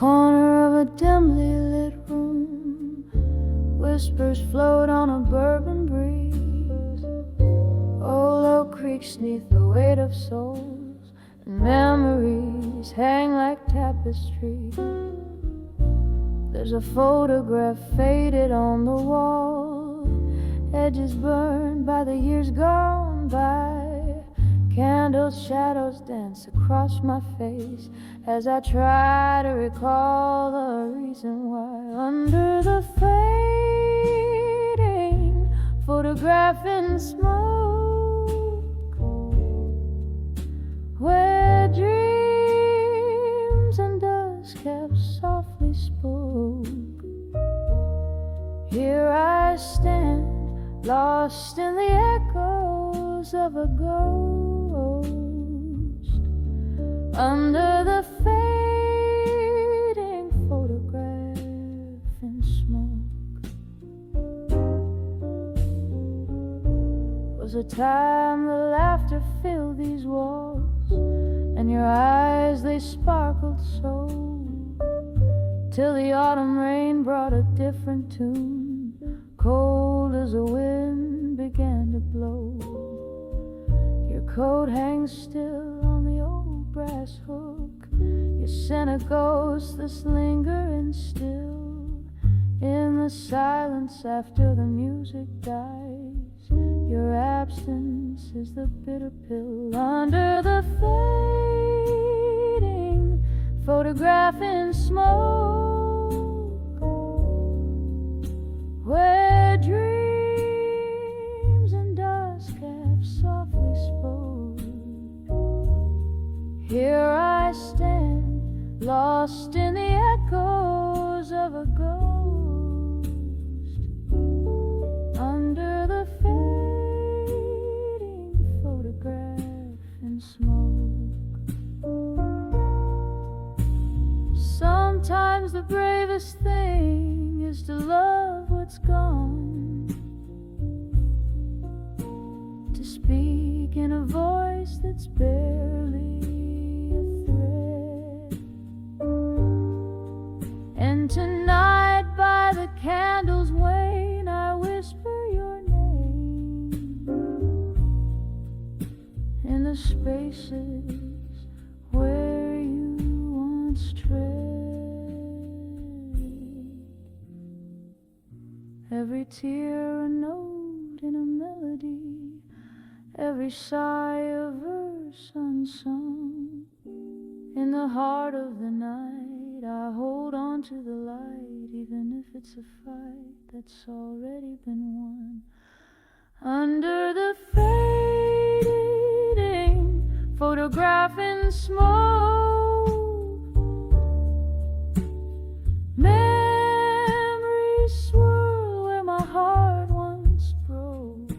corner of a dimly lit room, whispers float on a bourbon breeze. Old oak creaks neath the weight of souls, and memories hang like tapestry. There's a photograph faded on the wall, edges burned by the years gone by. Candles, shadows dance across my face as I try to recall the reason why. Under the fading photograph in smoke, where dreams and dust have softly spoke. Here I stand, lost in the echoes of a ghost. Under the fading photograph in smoke, was a time the laughter filled these walls, and your eyes, they sparkled so, till the autumn rain brought a different tune, cold as a wind began to blow. Your coat hangs still on the old brass hook, you sent a ghost that's lingering still in the silence after the music dies. Your absence is the bitter pill. Under the fading photograph in smoke, where dreams and dusk have softly spoke. Here I stand, lost in the echoes of a ghost. Under the fading photograph in smoke. Sometimes the bravest thing is to love what's gone, to speak in a voice that's barely a thread. And tonight by the candle's wane, I whisper your name in the spaces where you once tread. Every tear a note in a melody, every sigh a verse unsung. In the heart of the night, I hold on to the light, even if it's a fight that's already been won. Under the fading photograph in smoke, memories swirl where my heart once broke.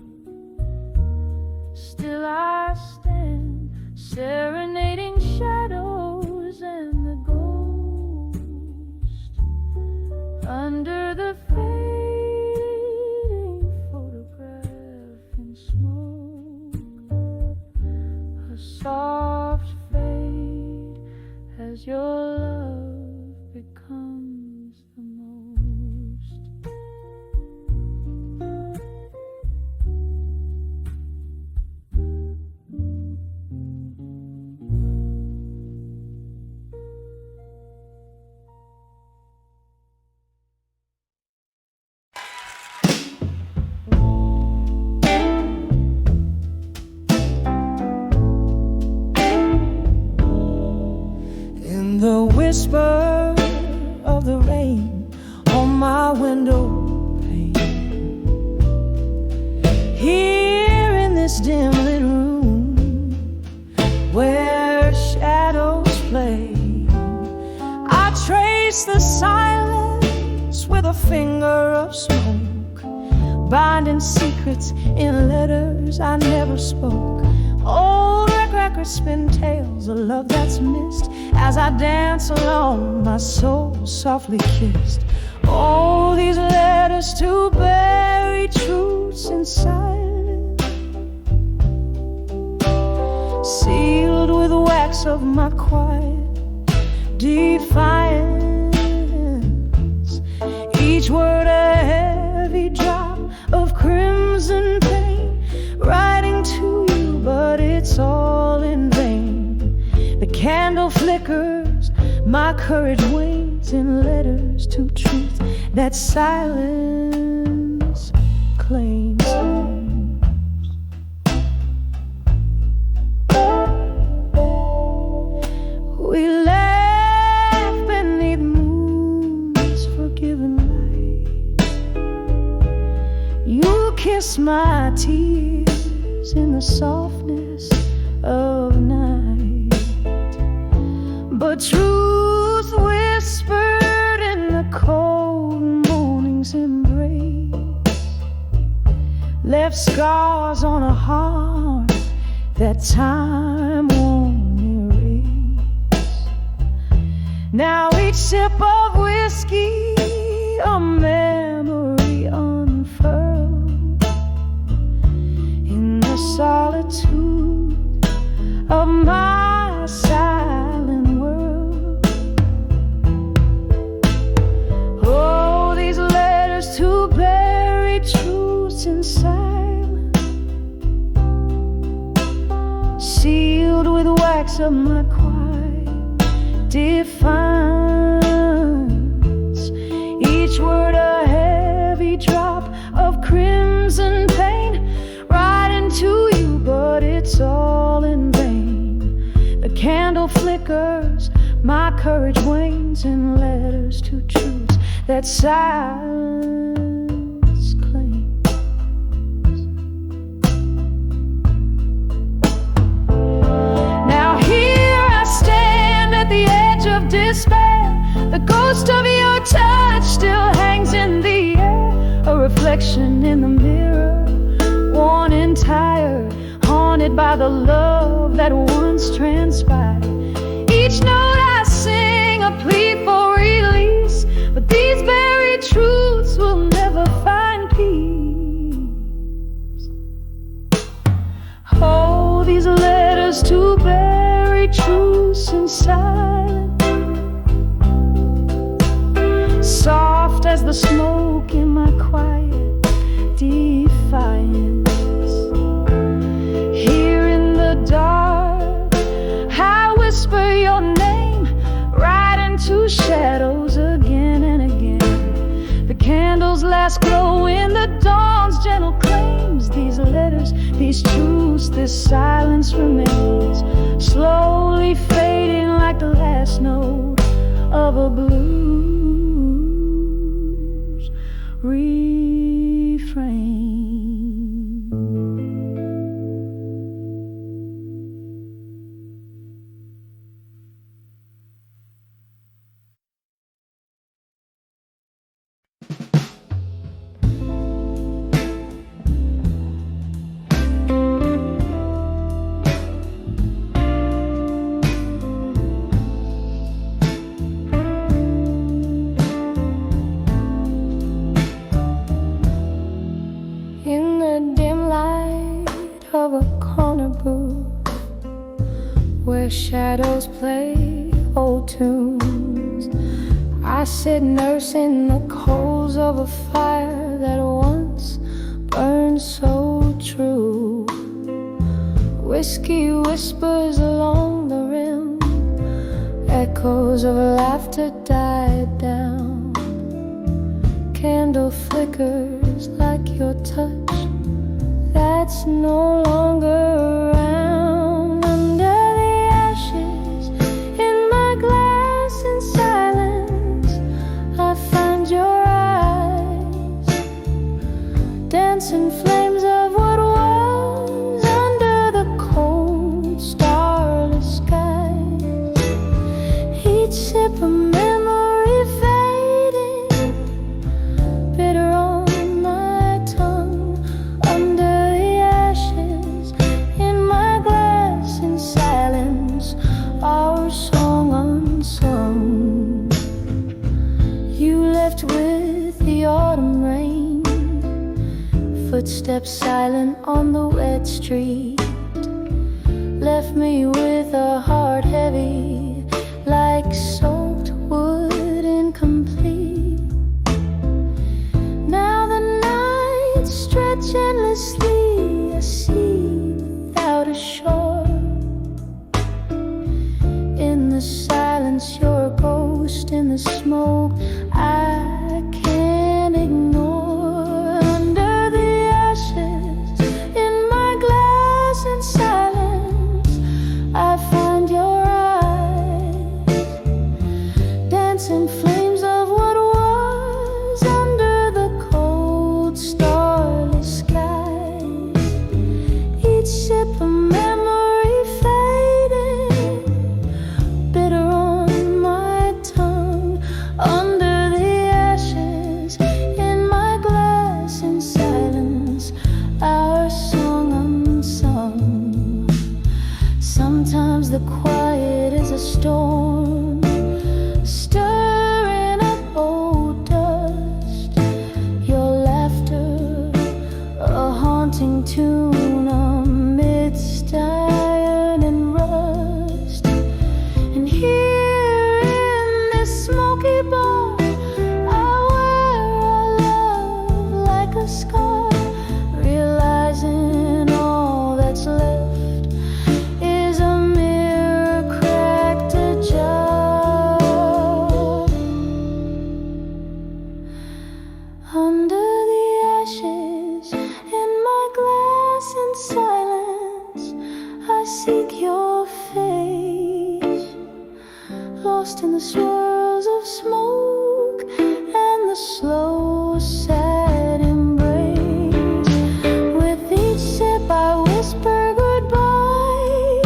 Still I stand, serenading shadows and the ghost. Under the fading photograph in smoke, a soft fade as your love becomes the most. In the whisper of the rain on my window pane, here in this dim lit room where shadows play, I trace the silence with a finger of smoke, binding secrets in letters I never spoke. Old records spin tales of love that's missed as I dance along, my soul softly kissed. Oh, these letters to bury truths inside, sealed with wax of my quiet defiance. flickers, my courage wanes in letters to truth that silence claims. We laugh beneath moon's forgiven light. You kiss my tears in the softness of night. But truth whispered in the cold morning's embrace left scars on a heart that time won't erase. Now each sip of whiskey, a memory unfurled in the solitude of my silent world. Oh, these letters to buried truths in silence, sealed with wax of my quiet defiance. Each word a heavy drop of crimson pain right into you, but it's all in vain. The candle flickers, my courage wanes in letters to truths that silence claims. Now here I stand at the edge of despair. The ghost of your touch still hangs in the air, a reflection in the mirror, worn and tired, haunted by the love that once transpired. Each note I sing a plea for release, but these buried truths will never find peace. Oh, these letters to buried truths in silence, soft as the smoke in my quiet defiance. Here in the dark, I whisper your name right into shadows again and again. The candle's last glow in the dawn's gentle claims. These letters, these truths, this silence remains, slowly fading like the last note of a blues refrain. Where shadows play old tunes, I sit nursing the coals of a fire that once burned so true. Whiskey whispers along the rim, echoes of laughter died down. Candle flickers like your touch that's no longer around. Dancing flames of what was under the cold, starless skies. Each sip a memory fading, bitter on my tongue. Under the ashes in my glass, in silence, our song unsung. You left with the autumn rain, footsteps silent on the wet street, left me with a heart heavy like soaked wood, incomplete. Now the nights stretch endlessly, a sea without a shore. In the Sometimes the quiet is a storm, stirring up old dust. Your laughter, a haunting tune amidst iron and rust. And here in this smoky bar, I wear our love like a scar, realizing all that's left is a mirror cracked ajar. Under the ashes in my glass in silence, I seek your face, lost in the swirls of smoke and the slow sad embrace. With each sip I whisper goodbye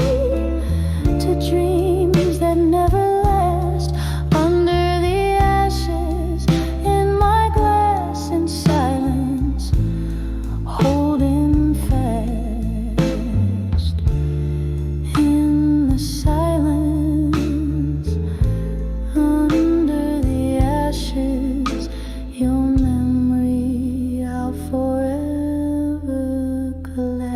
to dreams that never last. Under the ashes in my glass in silence, holding fast in the silence. Under the ashes, your memory I'll forever collect.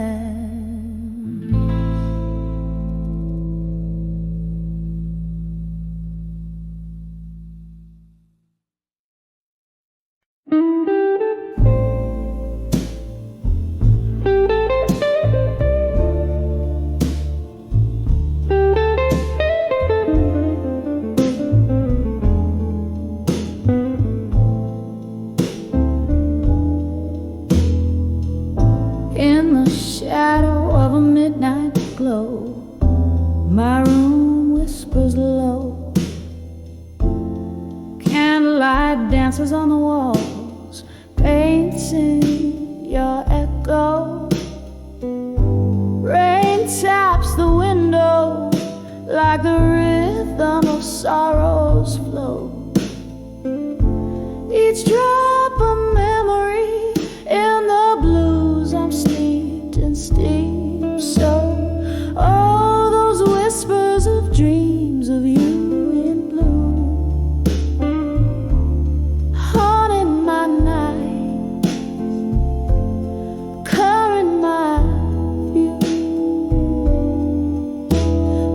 In the shadow of a midnight glow, my room whispers low. Candlelight dances on the walls, painting your echo. Rain taps the window like the rhythm of sorrow's flow. Each drop a memory, in the blues I'm steeped in steam. So all those whispers of dreams of you in blue, haunting my night, coloring my view.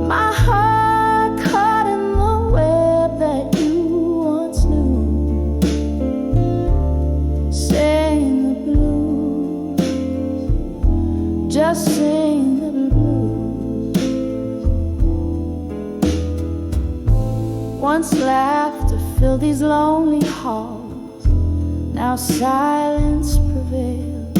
My heart caught in the web that you once knew, sing the blues, just sing the blues. Once laughter filled these lonely halls, now silence prevails.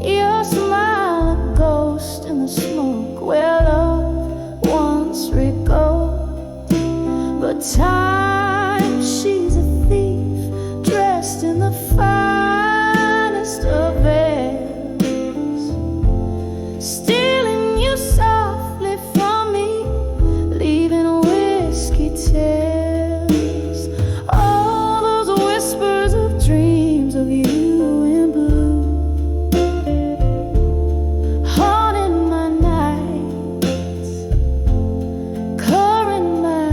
Your smile a ghost in the smoke where love once recalled. But time, she's a thief dressed in the finest of veils, stealing you softly from me, leaving whiskey tales. All those whispers of dreams of you in blue, haunting my nights, coloring my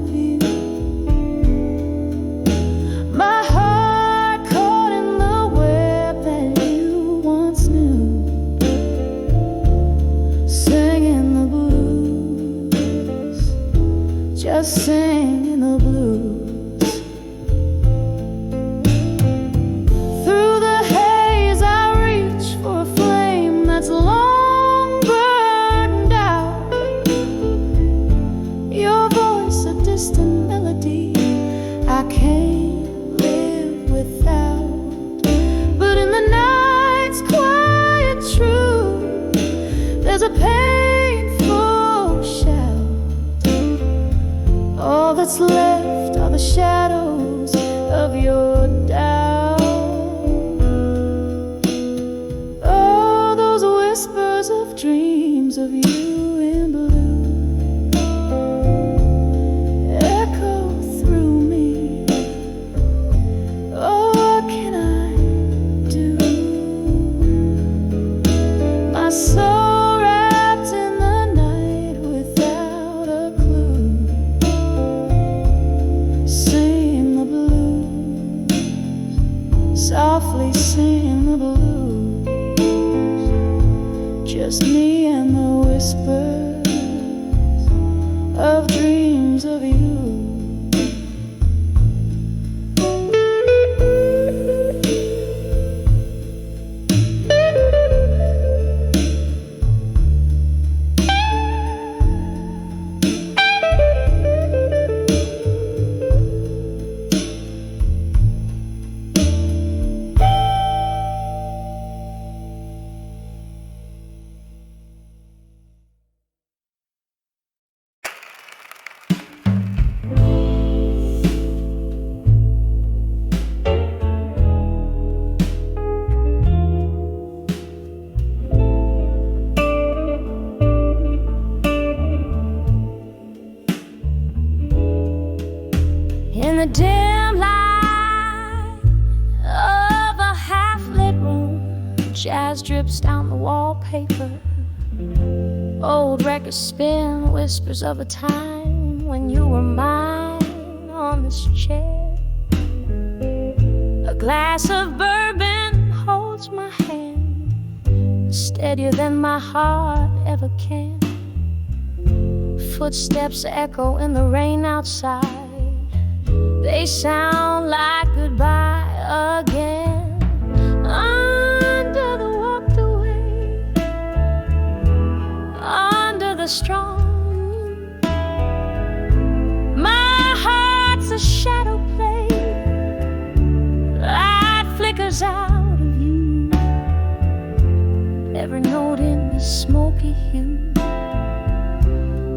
view. My heart caught in the web that you once knew, singing the blues, just singing the blues. Through the haze I reach for a flame that's long burned out. Your voice a distant melody I can't live without. But in the night's quiet truth, there's a painful shout. All that's left the dim light of a half-lit room, jazz drips down the wallpaper. Old records spin, whispers of a time when you were mine on this chair. A glass of bourbon holds my hand, steadier than my heart ever can. Footsteps echo in the rain outside. They sound like goodbye again. Under the walked away, under the strong, my heart's a shadow play. Light flickers out of you. Every note in the smoky hue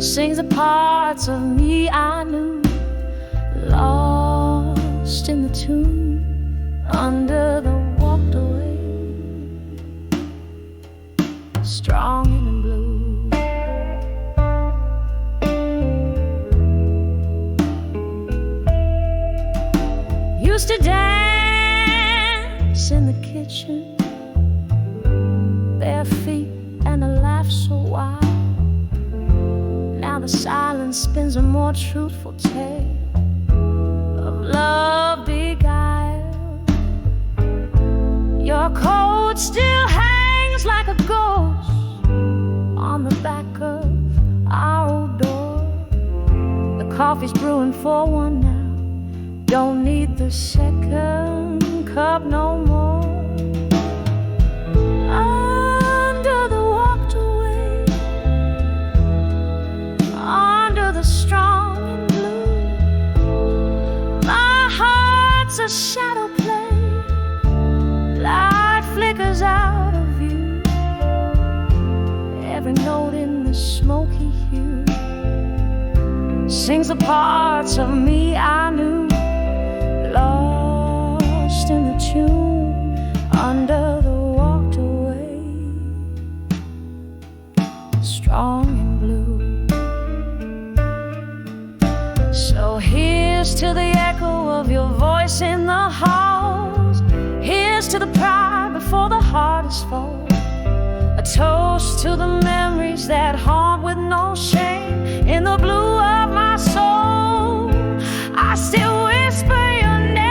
sings the parts of me I knew, lost in the tune. Under the walked away, strong and blue. Used to dance in the kitchen, bare feet and a laugh so wild. Now the silence spins a more truthful tale of love beguiled. Your coat still hangs like a ghost on the back of our old door. The coffee's brewing for one now, don't need the second cup no more. Under the walked away, under the strong and blue, my heart's a shadow play. Light flickers out of view. Every note in the smoky hue sings the parts of me I knew, lost in the tune. Under the walked away, strong and blue. So here's to the echo of your voice in the halls. Here's to the pride before the hardest fall. A toast to the memories that haunt with no shame. In the blue of my soul, I still whisper your name.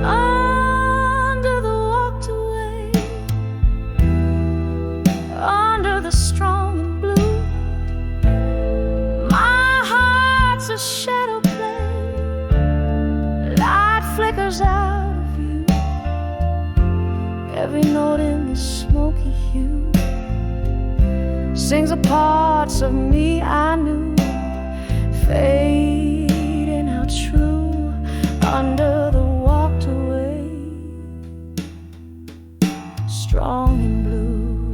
Under the walked away, under the strong and blue, my heart's a shadow play. Light flickers out of you. Every note in the smoky hue sings the parts of me I knew, fading out true. Under the walked away, strong and blue.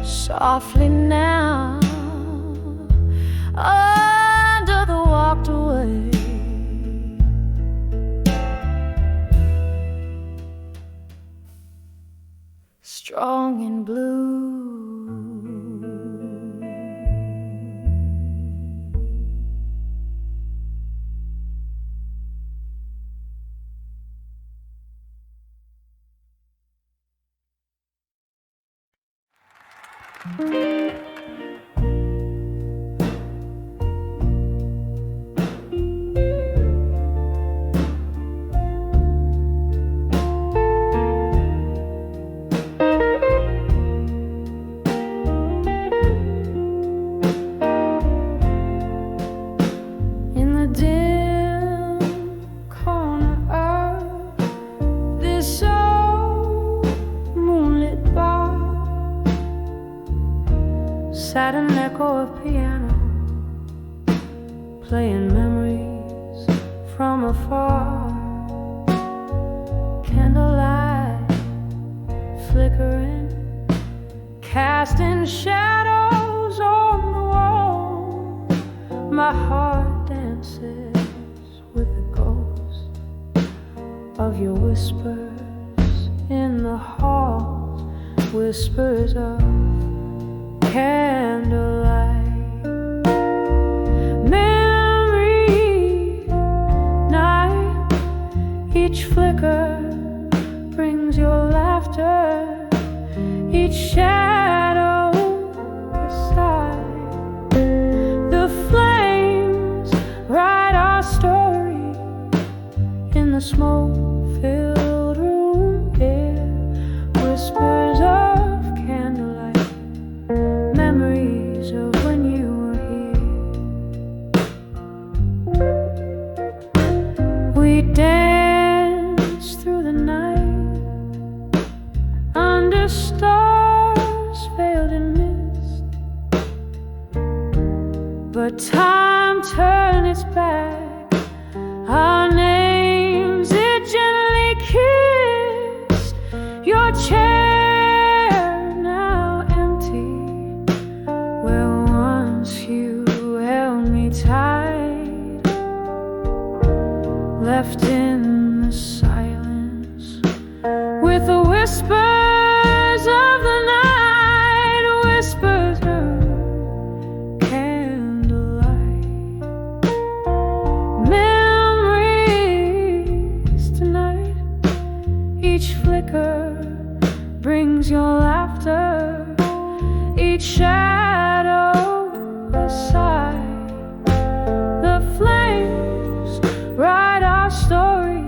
Softly now, under the walked away, strong and blue. Sat an echo of piano, playing memories from afar. Candlelight flickering, casting shadows on the wall. My heart dances with the ghost of your whispers in the halls, whispers of candlelight. Each flicker brings your laughter, each shadow a sigh. The flames write our story in the smoke-filled room air. Whispers of candlelight, memories of when you were here. We dance through the night under stars veiled in mist, but time turned its back. Our names it gently kissed. Your chair now empty, where once you held me tight, left in the silence with the whispers of the night, whispers of candlelight, memories tonight. Each flicker brings your laughter, each shadow a sigh. The flames write our story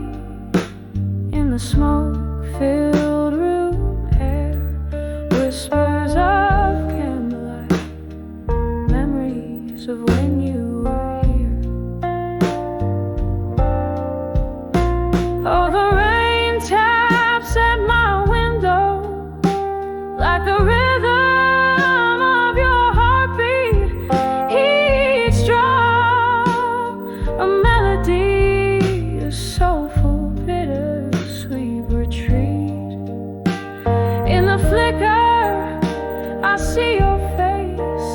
in the smoke-filled room air. Whispers of candlelight, memories of when you were here. Oh, the rain taps at my window like the rhythm of your heartbeat. Each drop a melody, a soulful, bittersweet retreat. In the flicker, I see your face.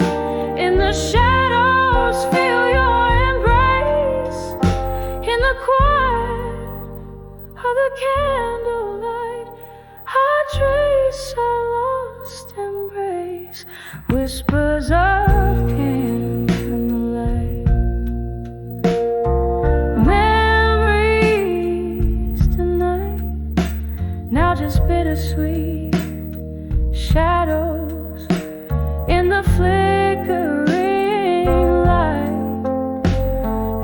In the shadows, feel your embrace. In the quiet of the candlelight, I trace our lost embrace. Whispers of candlelight, memories tonight, now just bittersweet shadows in the flickering light.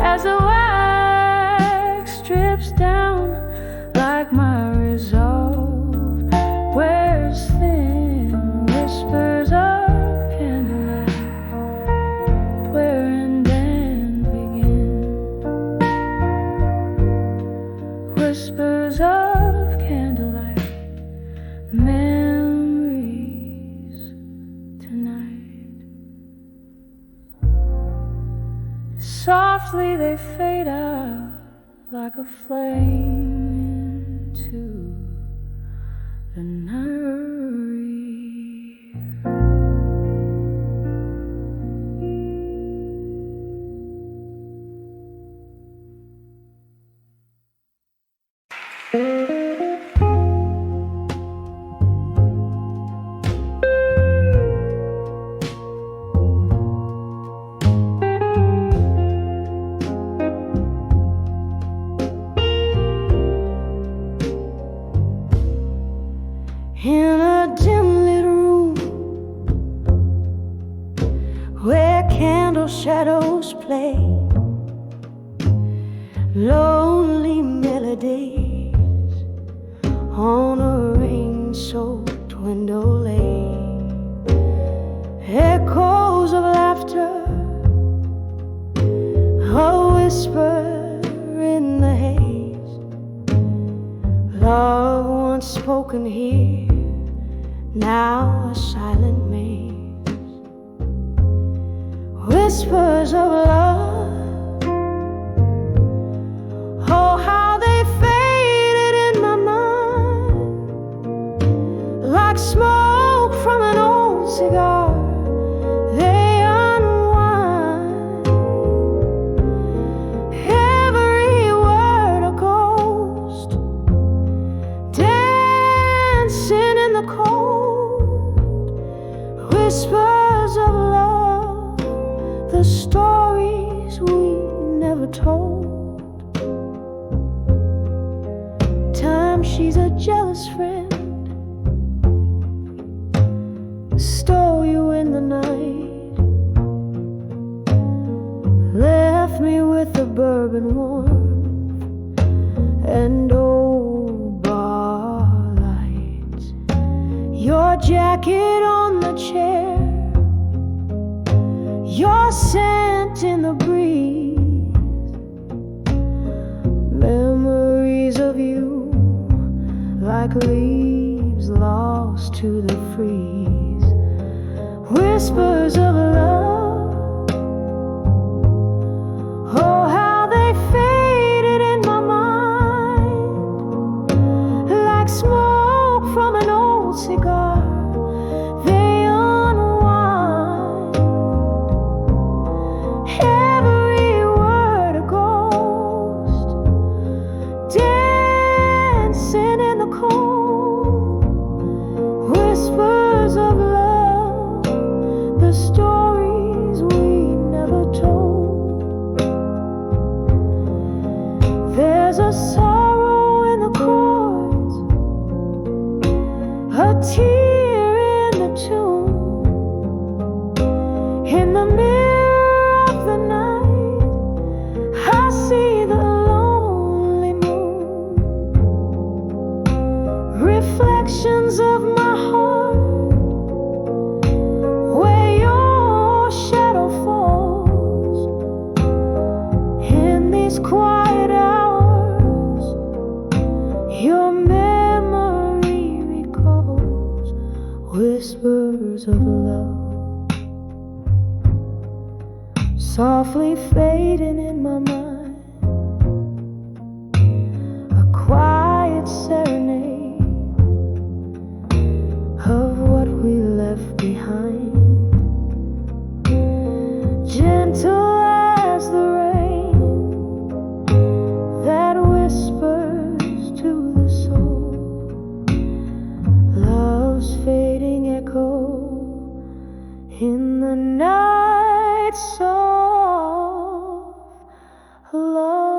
As the wax drips down like my resolve wears thin. Whispers of candlelight, where and then begin. Whispers of candlelight, memories tonight. Softly they fade out like a flame into the night. In a dim lit room where candle shadows play, lonely melodies on a rain-soaked window lay, echoes of laughter, a whisper in the haze, love once spoken here, now a silent maze. Whispers of love, oh how they faded in my mind, like smoke from an old cigar. They unwind, every word a ghost, dancing in the cold. Whispers of love, the stories we never told. she's a jealous friend, stole you in the night, left me with the bourbon warmth and old bar lights. Your jacket on the chair, your scent in the breeze, memories of you like leaves lost to the freeze, whispers of love, oh how they faded in my mind, like smoke from an old cigar. They unwind, every word a ghost, dancing in the cold, whispers of love, the stories we never told. There's a sorrow in the chords, a tear in the tune, in the mirror of the night I see the lonely moon, reflections of my heart, where your shadow falls. In these quiet hours, your memory recalls whispers of love, softly fading in my mind, a quiet serenade of what we left behind, gentle as the rain that whispers to the soul, love's fading echo in the night soft love.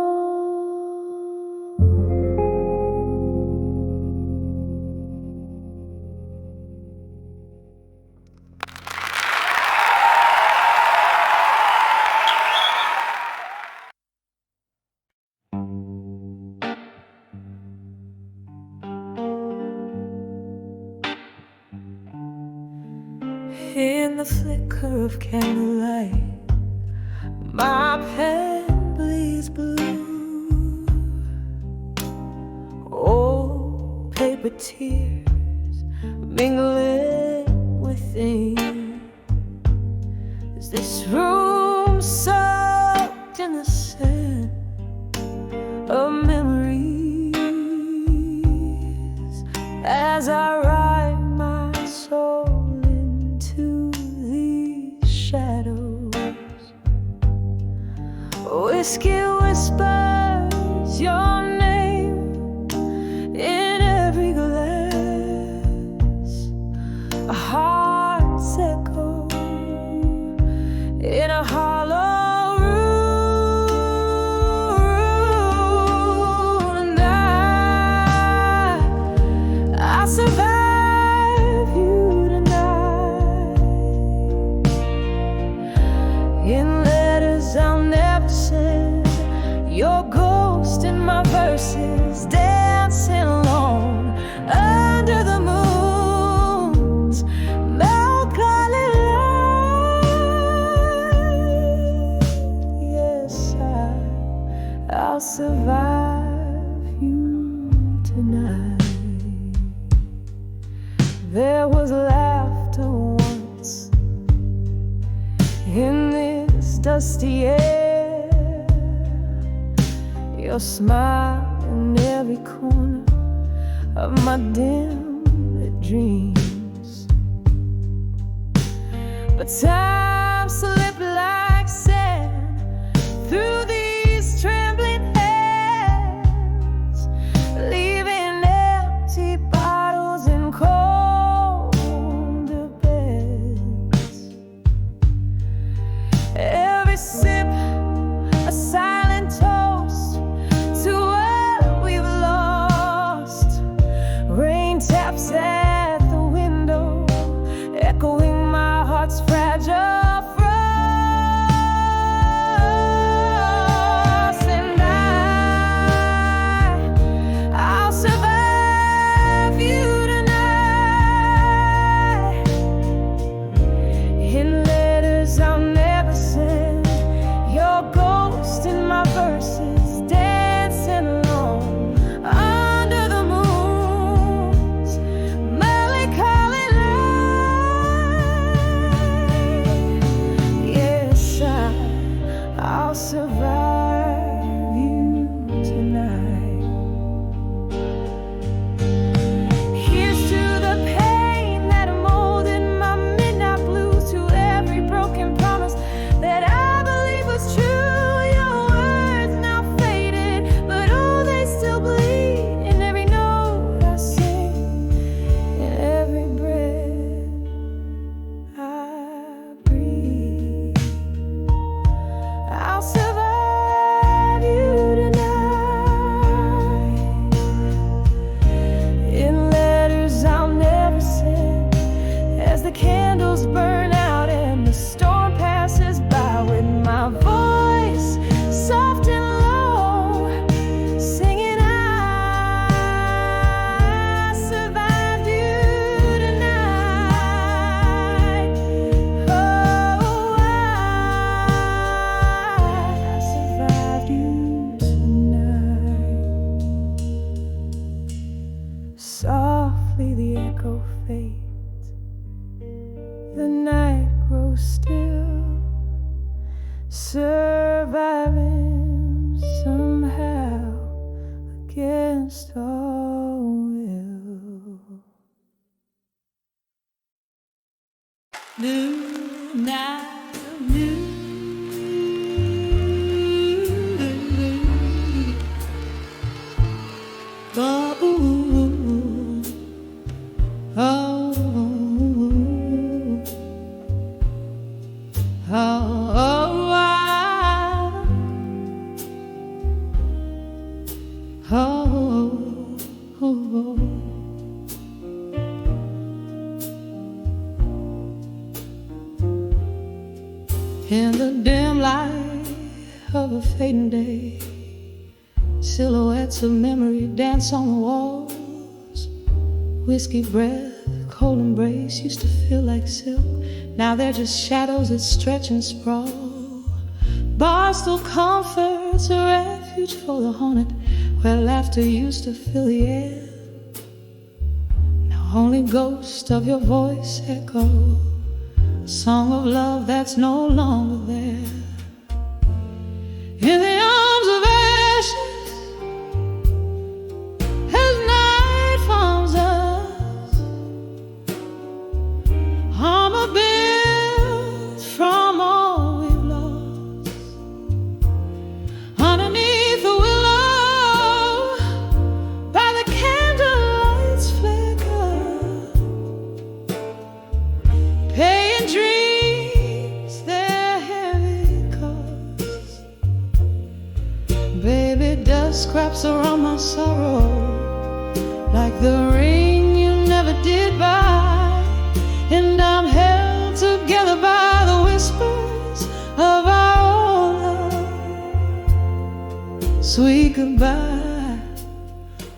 In the flicker of candlelight, my pen bleeds blue. Old paper tears mingling with ink. Is this room soaked in the sand of memories as I write my soul into these shadows? Whiskey whispers your name in every glass, a heart's echo in a hollow room. And I survive you tonight in letters I'll never send, your ghost in my verses dancing alone under the moon's melancholy light. Yes, I'll survive you tonight. There was laughter once in this dusty air, your smile in every corner of my dim lit dreams. But time slipped like sand through these trembling hands, leaving empty bottles and colder beds. Every sip a silent toast to what we've lost. fate. The night grows still, surviving somehow against all will. New night, new. Oh, oh, oh, oh, oh. In the dim light of a fading day, silhouettes of memory dance on the walls. Whiskey breath, cold embrace used to feel like silk. Now they're just shadows that stretch and sprawl. Barstool comforts a refuge for the haunted, where laughter used to fill the air. Now only ghosts of your voice echo a song of love that's no longer there. In the arms of ashes, as night follows us, armor built from all we've lost. Underneath the willow, by the candlelight's flicker, paying dreams their heavy cost. Baby, dust scraps around my sorrow, like the ring you never did buy. And I'm held together by the whispers of our own love. Sweet goodbye.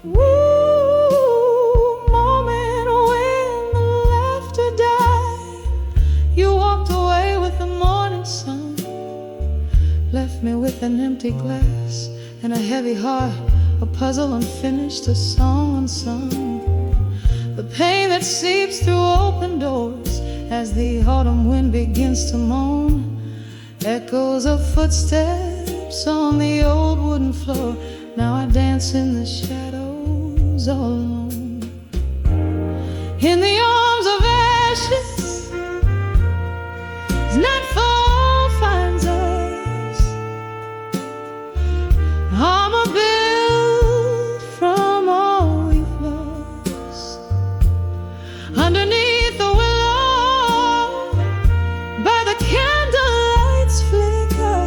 Woo, moment when the laughter died. You walked away with the morning sun, left me with an empty glass and a heavy heart, a puzzle unfinished, a song unsung. The pain that seeps through open doors as the autumn wind begins to moan. Echoes of footsteps on the old wooden floor. Now I dance in the shadows all alone. In the arms of ashes, as nightfall finds us, armor built from all we've lost. Underneath the willow, by the candlelight's flicker,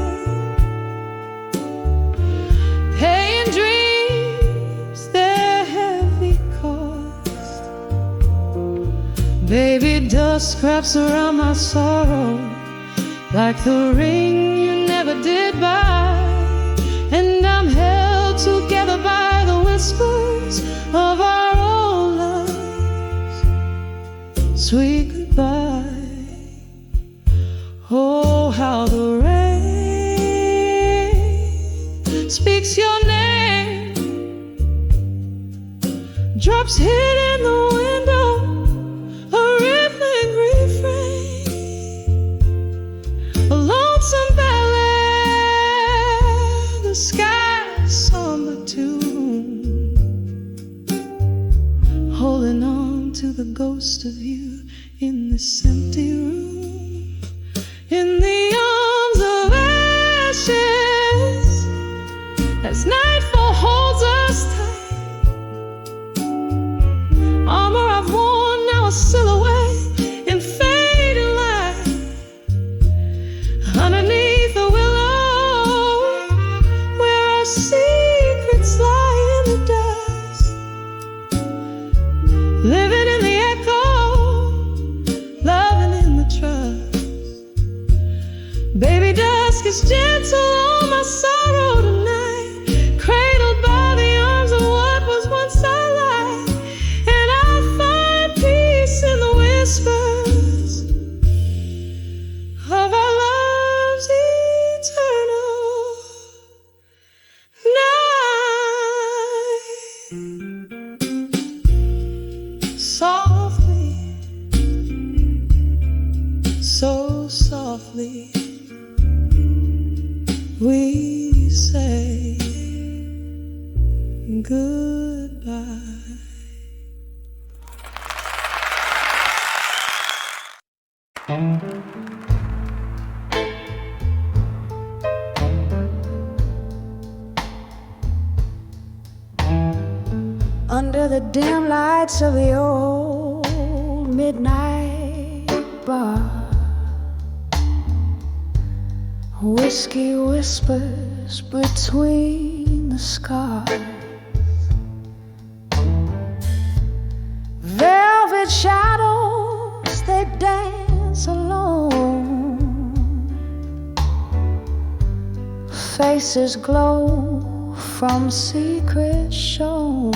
paying dreams their heavy cost. Baby, dust scraps around my sorrow, like the ring you never did buy. And I'm held together by the whispers of our old lives. Sweet goodbye. Oh, how the rain speaks your name, drops hit in the window, a rhythmic refrain, a lonesome ballad, the sky's somber tune, holding on to the ghost of you in this empty room. In the arms of ashes, as nightfall holds us tight, armor I've worn, now a silhouette in fading light. Underneath the willow, where our secrets lie in the dust, living in the echo, loving in the trust. Baby, dusk is gentle on my sorrow tonight, cradled by the arms of what was once our life. And I find peace in the whispers of our love's eternal night. Softly softly we say goodbye. Under the dim lights of the old midnight bar, whiskey whispers between the scars. Velvet shadows, they dance alone. Faces glow from secrets shown.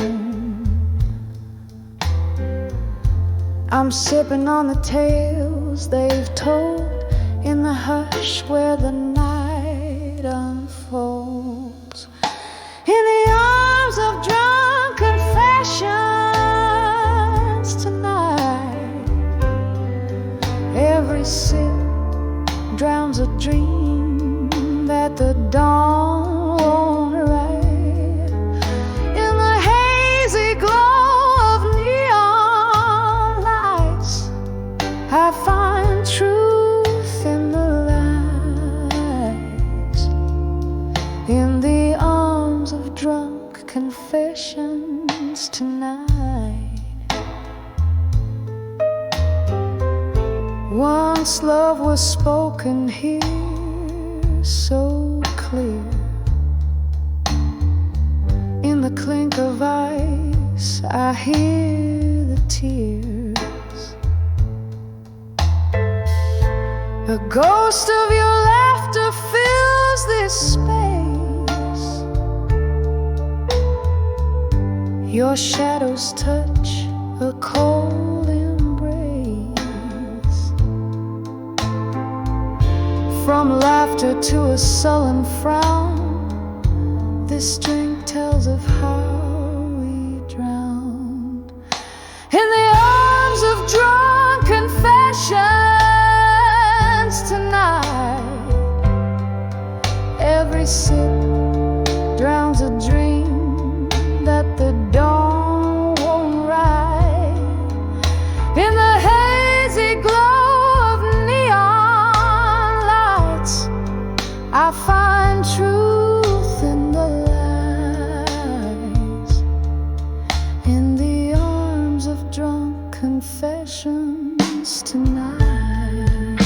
I'm sipping on the tales they've told in the hush where the night unfolds. In the arms of drunk confessions tonight, every sip drowns a dream that the dawn won't write. In the hazy glow of neon lights, I find truth in the lies. In the arms of drunk confessions tonight. Once love was spoken here so clear. In the clink of ice I hear the tears. The ghost of your laughter fills this space. Your shadows touch a cold embrace. From laughter to a sullen frown, this drink tells of how we drowned. In the arms of drunk confessions tonight, every sip drowns a dream that the dawn won't write. In the hazy glow of neon lights, I find truth in the lies. In the arms of drunk confessions tonight.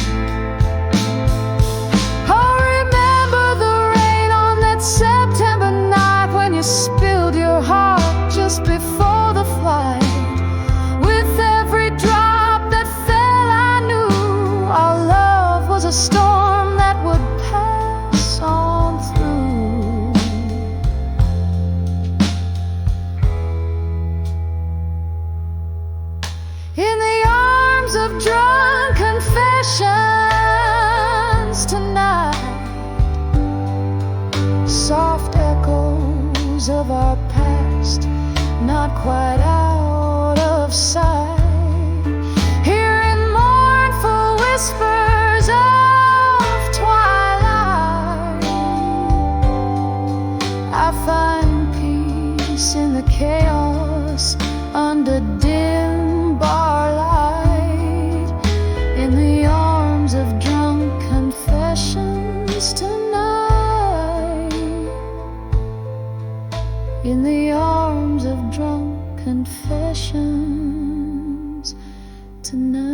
Oh, remember the rain on that September night when you spilled your heart just before the flight. With every drop that fell, I knew our love was a storm that would pass on through. In the arms of drunk confessions tonight, soft echoes of our past, not quite out of sight. Hearing mournful whispers of twilight, I find peace in the chaos under dim bar light. In the arms of drunk confessions tonight. In the arms of drunk confessions tonight.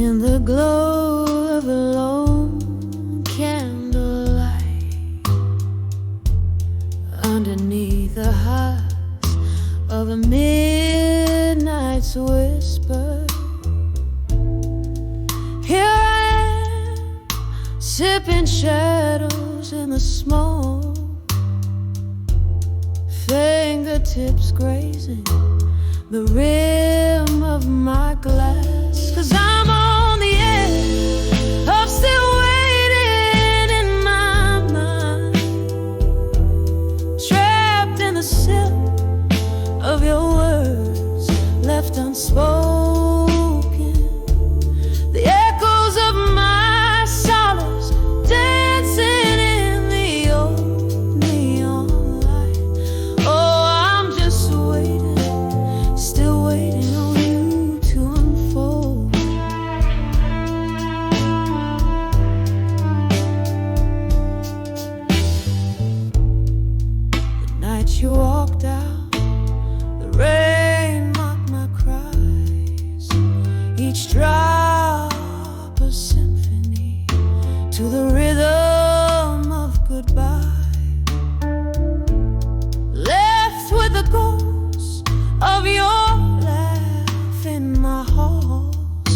In the glow tipping shadows in the smoke, fingertips grazing the rim of my glass. 'Cause I'm on the edge of still waiting in my mind, trapped in the silk of your words left unspoken. The echoes of my solace dancing in the old neon light. Oh, I'm just waiting, still waiting on you to unfold. The night you walked out, the rain mocked my cries, each drop a symphony to the rhythm of goodbye. Left with the ghost of your laugh in my halls,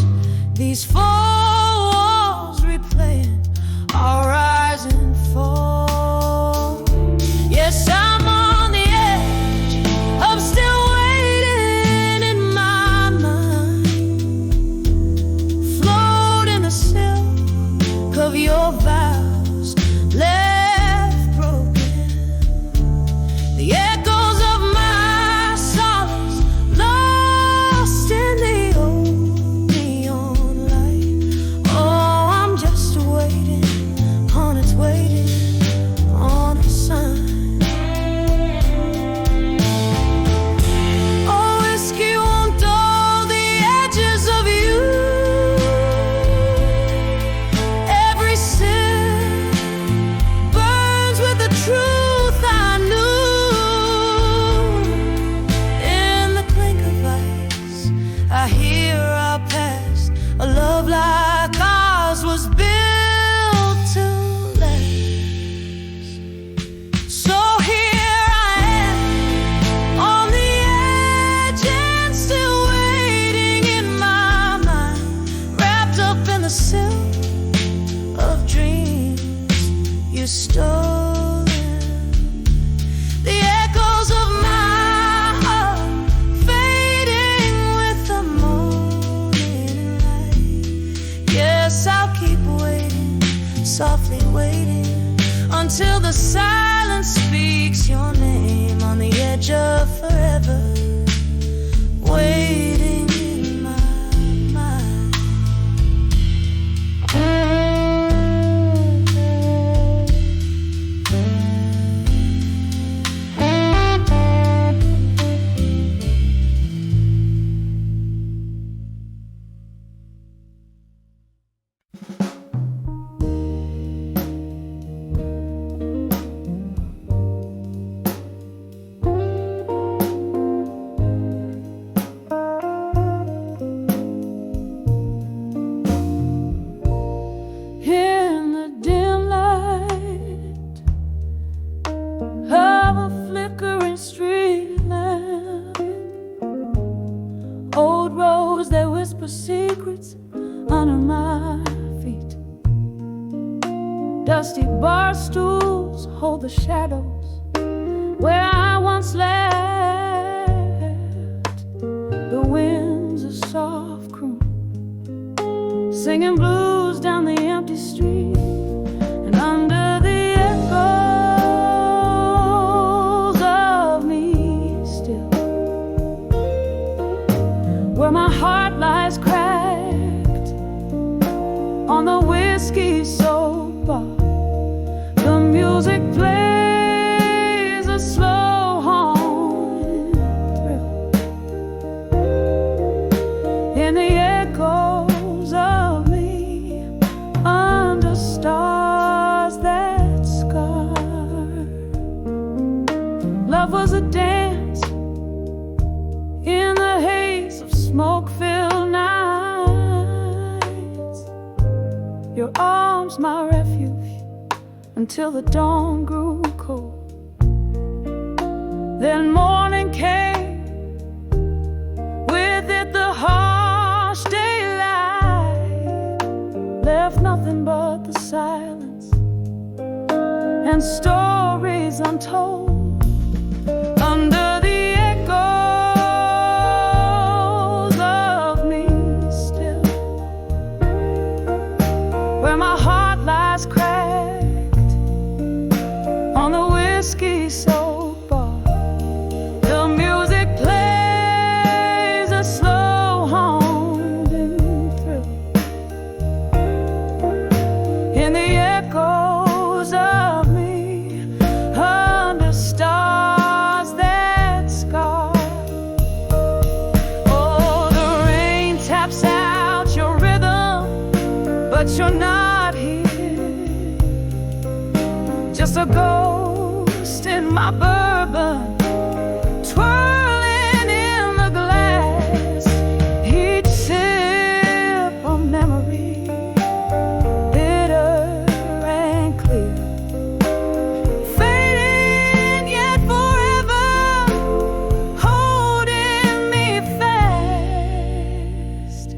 these four walls replaying our rise and fall. Yes, I'm on the edge of still waiting in my mind, float in the silk of your vows left broken. The echoes of my solace lost in the old neon light. Oh, I'm just waiting on its waiting on a sign. Oh, whiskey won't dull the edges of you. Every sip burns with the truth I knew. In the clink of ice, I hear our past. A love like ours was built to last. So here I am on the edge and still waiting in my mind, wrapped up in the silk of dreams you stole. The echoes of my heart fading with the morning light. Yes, I'll keep waiting, softly waiting, until the silence speaks your name on the edge of forever, waiting in my mind. In the dim light of a flickering street lamp, old roads that whisper secrets under my feet, dusty bar stools hold the shadows where I once left. The wind's a soft croon, singing blues down the empty street, and under the echoes of me still, where my heart lies cracked on the whiskey sofa, the music plays a slow haunting thrill in the echoes of me, under stars that scar. Love was a dance in the haze of smoke-filled nights, your arms my refuge until the dawn grew cold. Then morning came, with it the harsh daylight, left nothing but the silence and stories untold under the echoes of me still, where my heart lies cracked on the whiskey soaked bar. The music plays a slow haunting thrill in the echoes of me under stars that scar. Oh, the rain taps out your rhythm, but you're not here, just a ghost in my bourbon, twirling in the glass. Each sip of memory, bitter and clear, fading yet forever, holding me fast.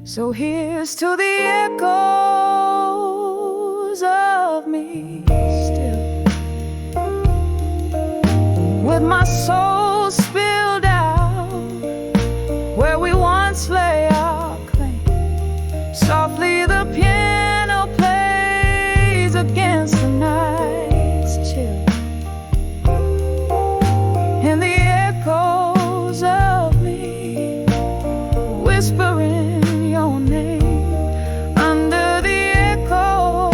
So here's to the echoes of me still, with my soul spilled out where we once lay our claim. Softly the piano plays against the night's chill, and the echoes of me whispering your name under the echoes,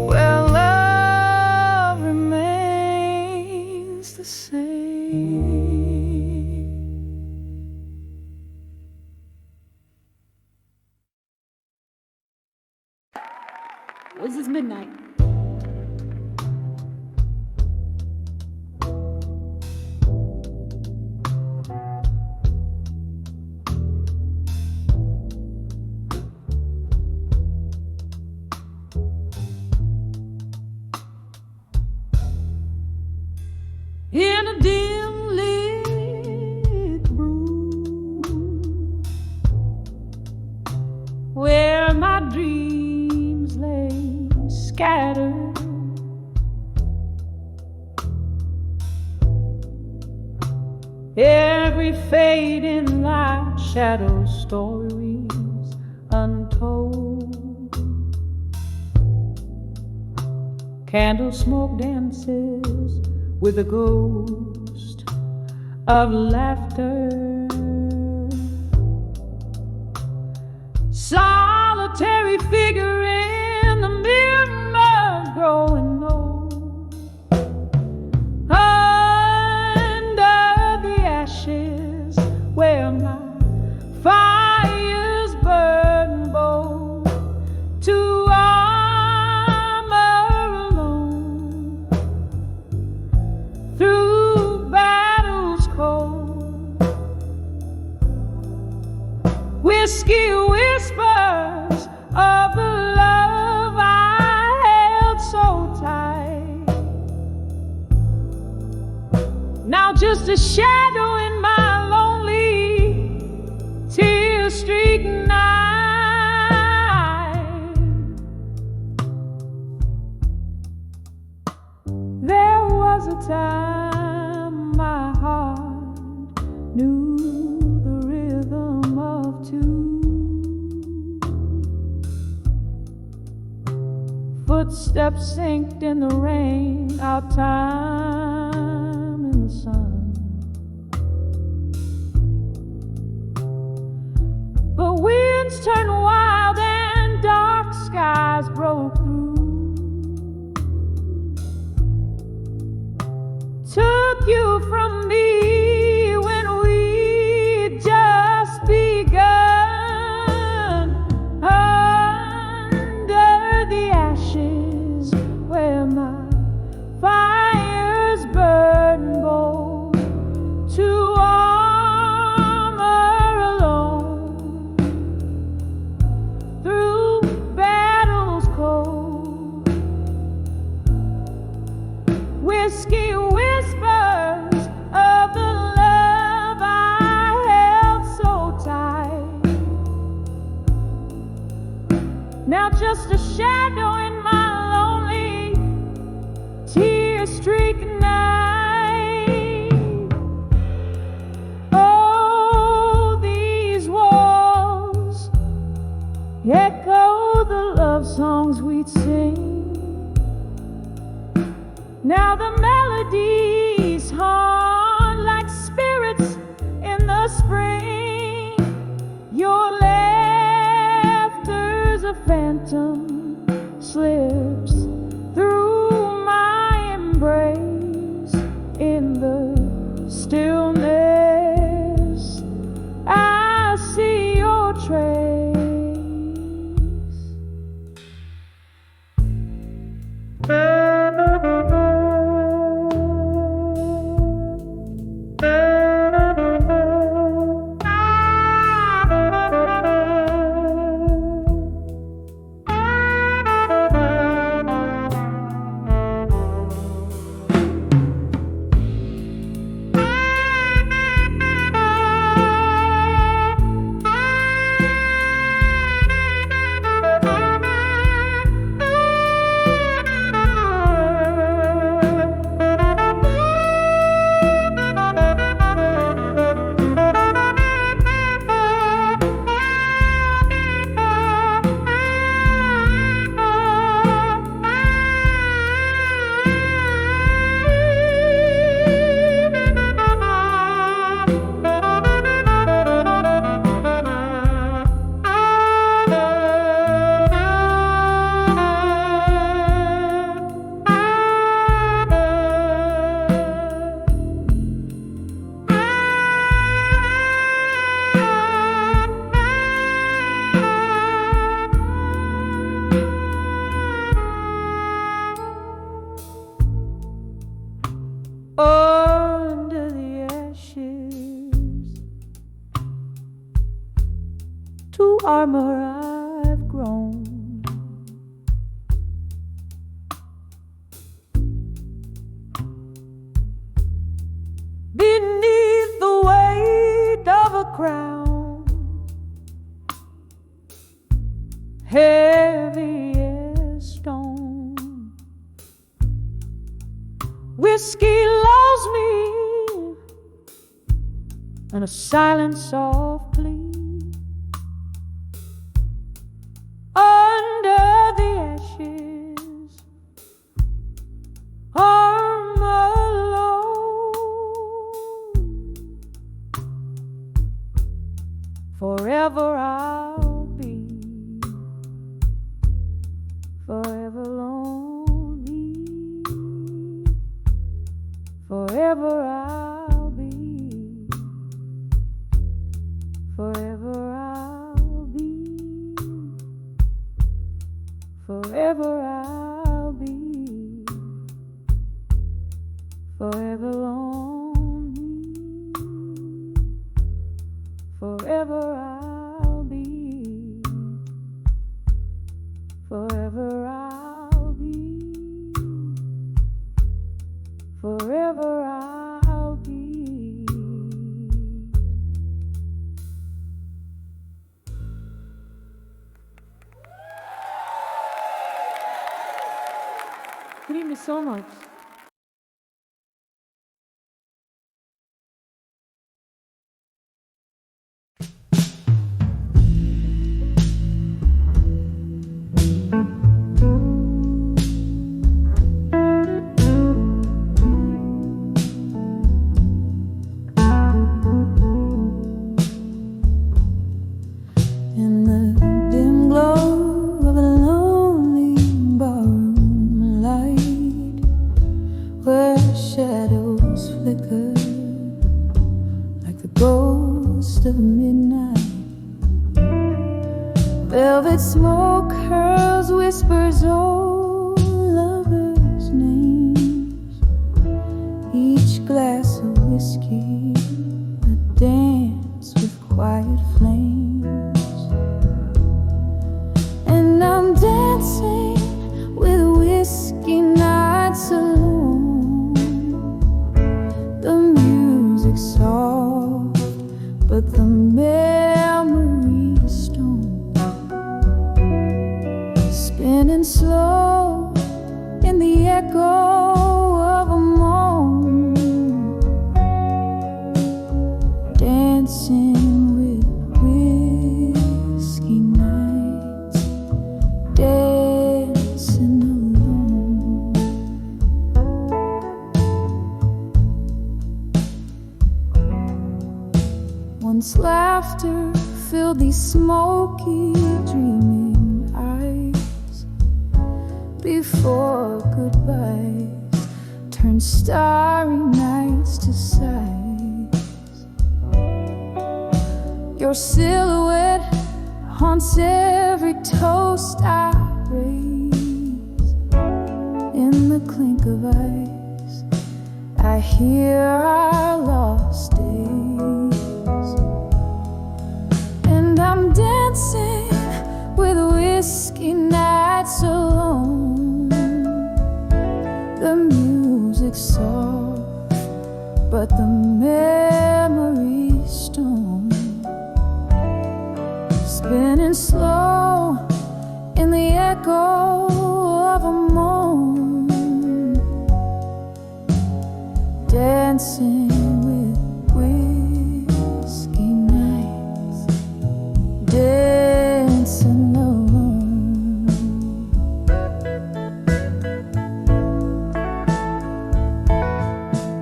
where love remains the same. This is midnight. In a dim lit room where my dreams lay scattered, every fading light shadows stories untold. Candle smoke dances with a ghost of laughter. Solitary figure in the mirror growing old. Under the ashes where my fires burn bold, to armor alone through battles cold. Whiskey whispers of the love I held so tight, now just a shadow in my lonely tear-streaked night. There was a time my heart knew the rhythm of two. Footsteps synced in the rain, our time in the sun. But winds turned wild and dark skies broke through. Took you from me when we just begun, under the ashes where my fires burn gold, to armor alone through battles cold. Whiskey whispers now just a shadow in my lonely, tear-streaked night. Oh, these walls echo the love songs we'd sing. Now the melodies haunt like spirits in the spring. Your laughter's a phantom, slips through my embrace. In the stillness, I see your trace. Under the ashes, to armor I've grown. Beneath the weight of a crown, heavy as stone. Whiskey lulls me, and a silent soft plea. Under the ashes, I'm alone. Forever I'll be, forever lonely. Forever I'll be, forever I'll be, forever I'll be, forever lonely. Forever I'll be, forever I'll be, forever I'll be. Thank you so much. Velvet smoke curls, whispers all lovers' names. Each glass of whiskey, a dance with quiet flames. And I'm dancing with whiskey nights alone. The music's soft, but the memory's stone. laughter filled these smoky, dreaming eyes. Before goodbyes turned starry nights to sighs. Your silhouette haunts every toast I raise. In the clink of ice, I hear our lost days. And I'm dancing with whiskey nights alone. The music's soft, but the memory's stone. Spinning slow in the echo of a moan. Dancing with whiskey nights, dancing alone.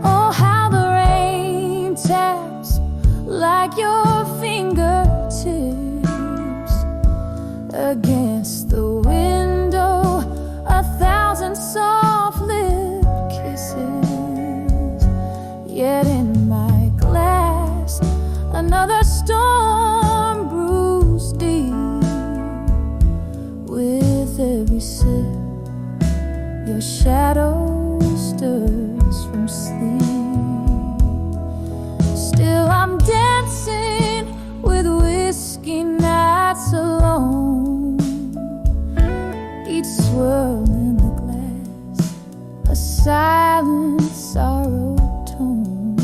Oh, how the rain taps like your fingertips against the window, 1,000 soft lip kisses. Yet in my glass, another storm brews deep. With every sip, your shadow stirs from sleep. Still I'm dancing with whiskey nights alone. Each swirl in the glass, a silent sorrow tone.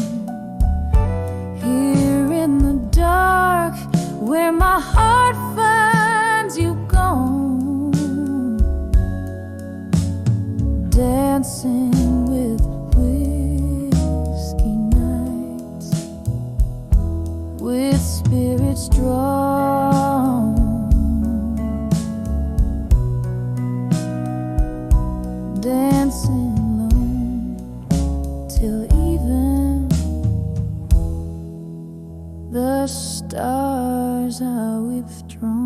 Here in the dark, where my heart finds you gone. Dancing with whiskey nights, with spirits drawn. Dancing alone till even the stars are withdrawn.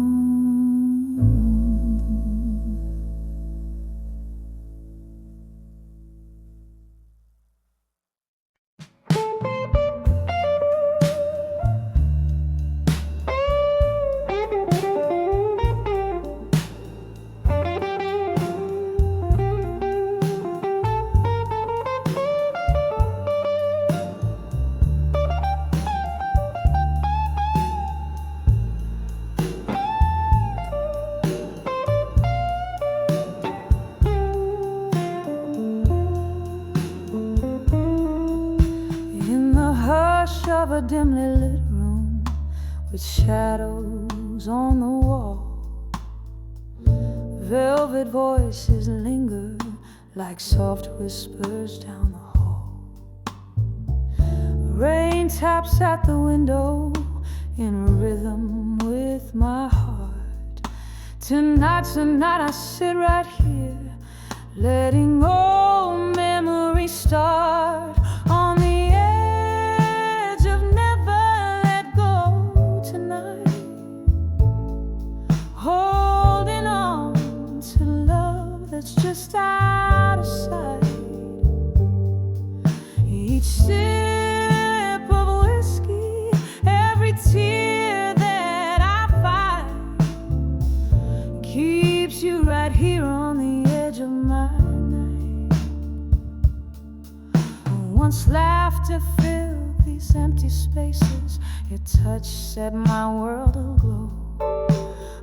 Of a dimly lit room with shadows on the wall, velvet voices linger like soft whispers down the hall. Rain taps at the window in rhythm with my heart. Tonight I sit right here, letting old memories start. On the holding on to love that's just out of sight. Each sip of whiskey, every tear that I find, keeps you right here on the edge of my night. Once laughter filled these empty spaces, your touch set my world aglow.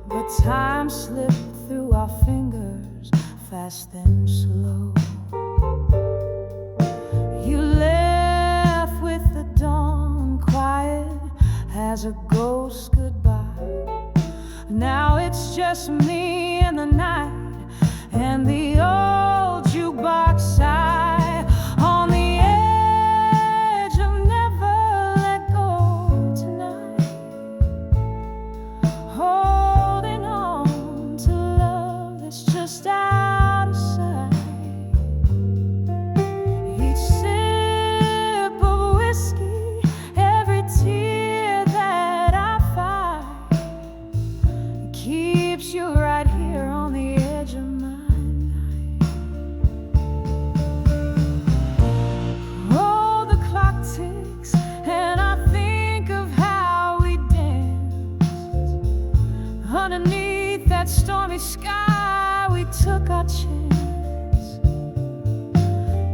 But time slipped through our fingers, fast then slow. You left with the dawn, quiet as a ghost goodbye. Now it's just me and the night, and the old jukebox sigh. On the edge of never let go tonight. Holding on to love that's just out of sight. Each sip of whiskey, every tear that I keeps you right here on the edge of my night. Oh, the clock ticks and I think of how we danced underneath that stormy sky. We took our chance,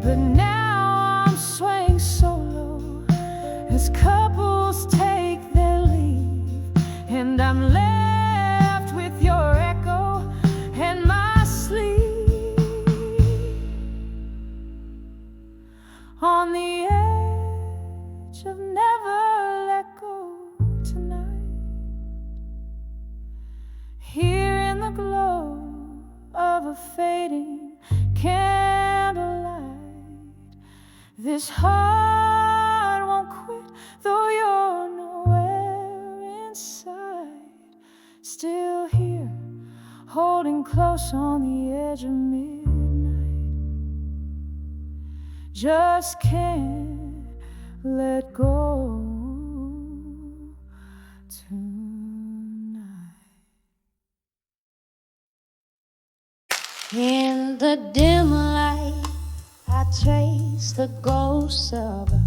but now I'm swaying so low as couples take their leave, and I'm left with your echo and my sleep on the edge of never let go tonight. Here in the glow of a fading candlelight, this heart won't quit though you're nowhere inside. Still here, holding close on the edge of midnight. Just can't let go tonight. In the dim light, I trace the ghosts of a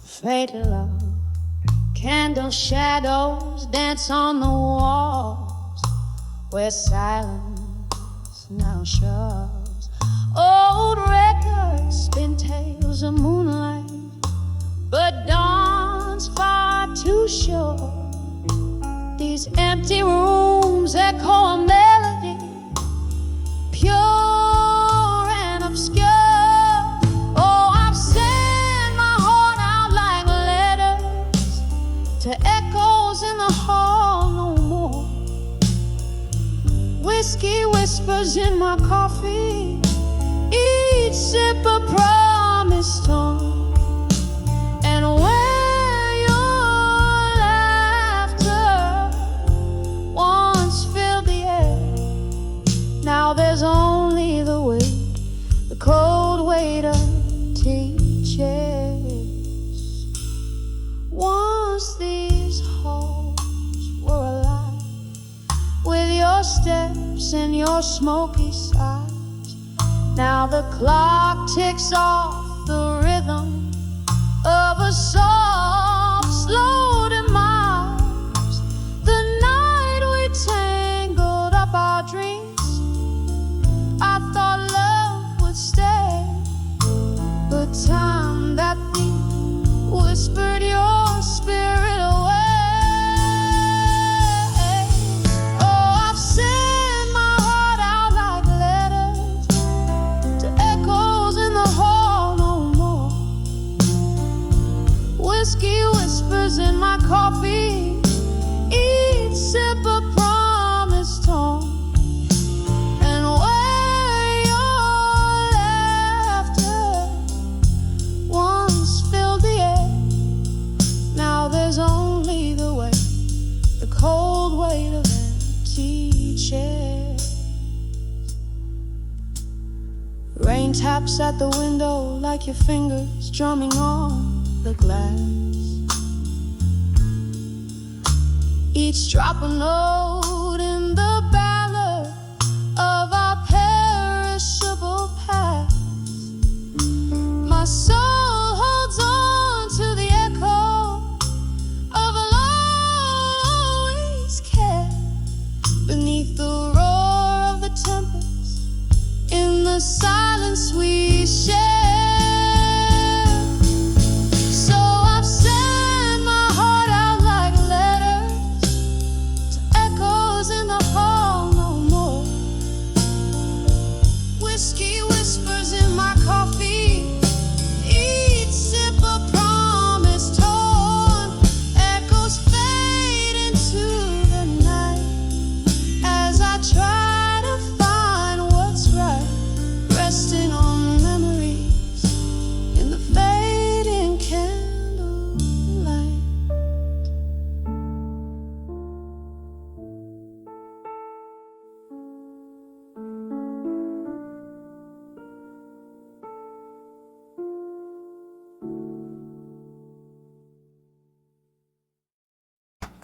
fatal love. Candle shadows dance on the walls where silence now shoves. Old records spin tales of moonlight, but dawn's far too short. These empty rooms echo a melody, pure and obscure. Oh, I've sent my heart out like letters to echoes in the hall no more. Whiskey whispers in my coffee, each sip a promise torn. And where your laughter once filled the air, now there's only the weight, the cold weight of teachers. Once these halls were alive with your steps and your smoky sighs. Now the clock ticks off the rhythm of a soft, slow demise. The night we tangled up our dreams, I thought love would stay, but time that thief whispered your spirit away. Oh, I've sent my heart out like letters to echoes in the hall no more. Whiskey whispers in my coffee, each sip a promise torn. And where your laughter once filled the air, now there's only the weight, the cold weight of empty chairs. Rain taps at the window like your fingers drumming on the glass. Each drop a note in the ballad of our perishable past. My soul holds on to the echo of a love always cared. Beneath the roar of the tempest, in the silence we share. So I've sent my heart out like letters to echoes in the hall no more. Whiskey whispers in my coffee, each sip a promise torn. Echoes fade into the night as I try to find what's right, resting on memories in the fading candlelight.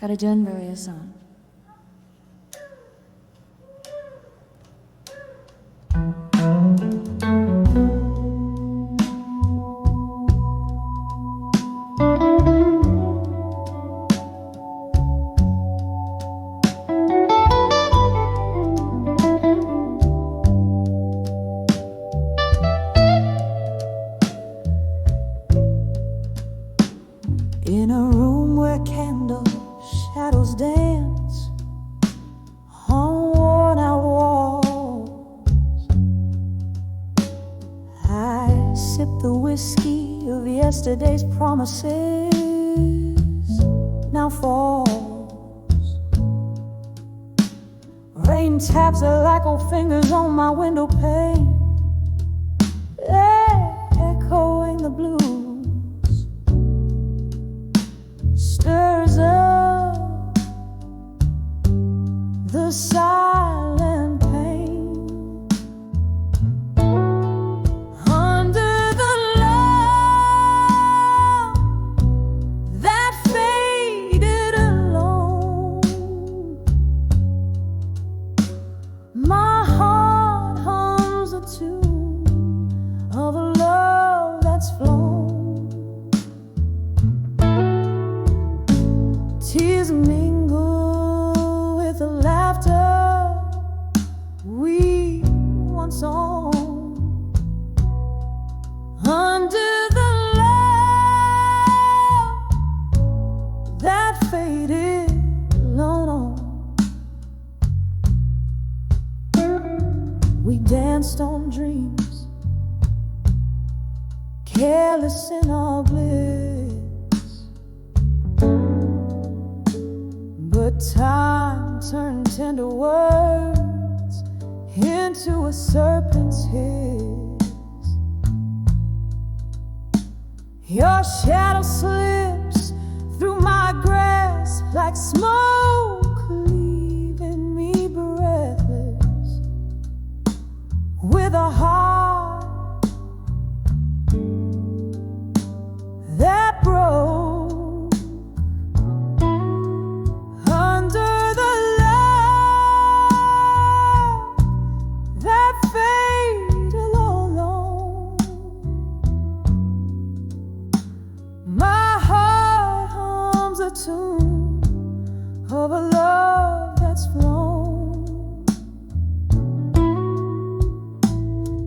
Gotta do various on. yesterday's promises now falls. Rain taps are like old fingers on my window pane, echoing the blues. Stirs up the silent pain. Under the love that faded alone, my heart hums a tune of a love that's flown. Tears mingle with the laughter we once owned. Under the love that faded alone, we danced on dreams, careless in our bliss. But time turned tender words into a serpent's hiss. Your shadow slips through my grasp like smoke, leaving me breathless, with a heart that broke. Under the love that faded alone, my heart hums a tune of a love that's flown.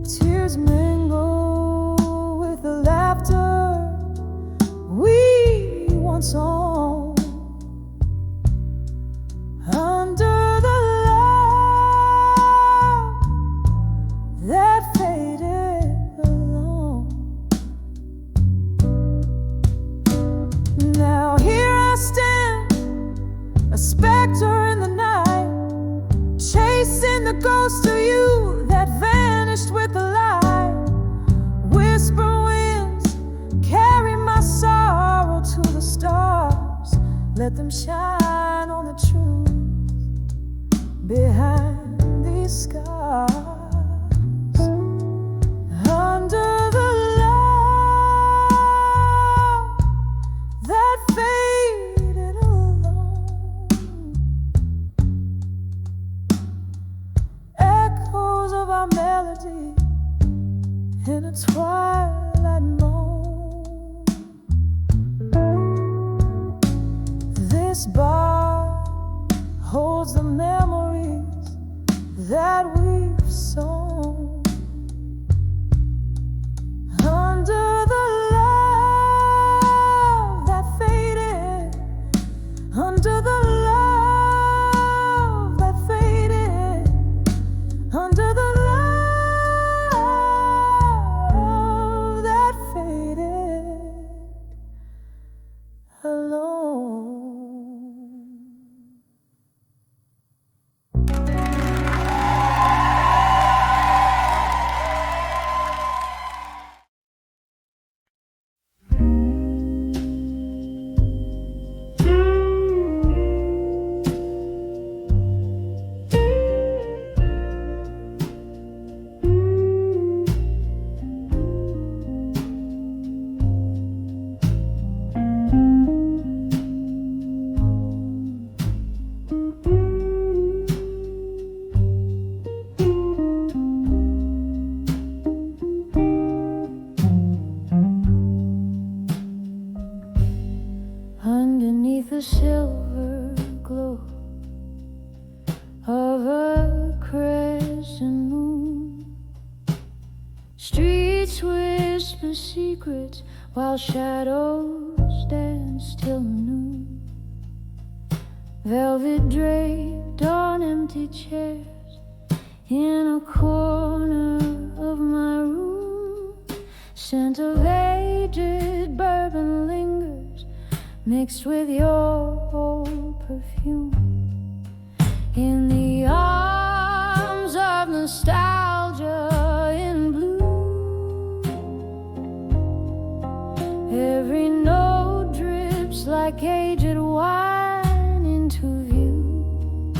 Tears mingle with the laughter we once owned. Under the love that faded alone. Now here I stand, a specter in the night, chasing the ghost of you that vanished with the light. Whisper winds carry my sorrow to the stars. Let them shine on the truth behind these scars. Under the love that faded alone, echoes of our melody in a twilight moan. This bar holds the memories that we've sown. Under the love that faded, under the love that faded, under the love that faded alone. Underneath the silver glow of a crescent moon, streets whisper secrets while shadows dance till noon. Velvet draped on empty chairs in a corner of my room, scent of aged birds mixed with your old perfume. In the arms of nostalgia in blue, every note drips like aged wine into view.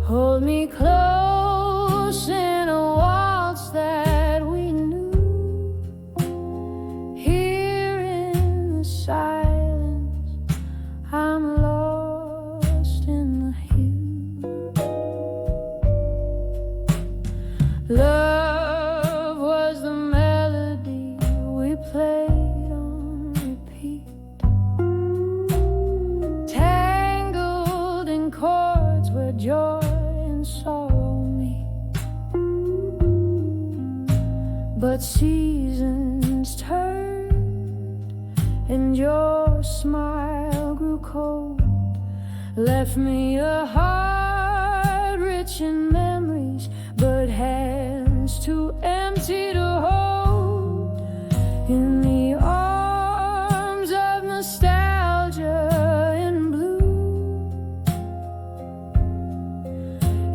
Hold me close in a waltz that we knew. Here in the silence, I'm lost in the hue. Love was the melody we played on repeat, tangled in chords where joy and sorrow meet. But seasons turned and your smile grew cold, left me a heart rich in memories, but hands too empty to hold. In the arms of nostalgia in blue,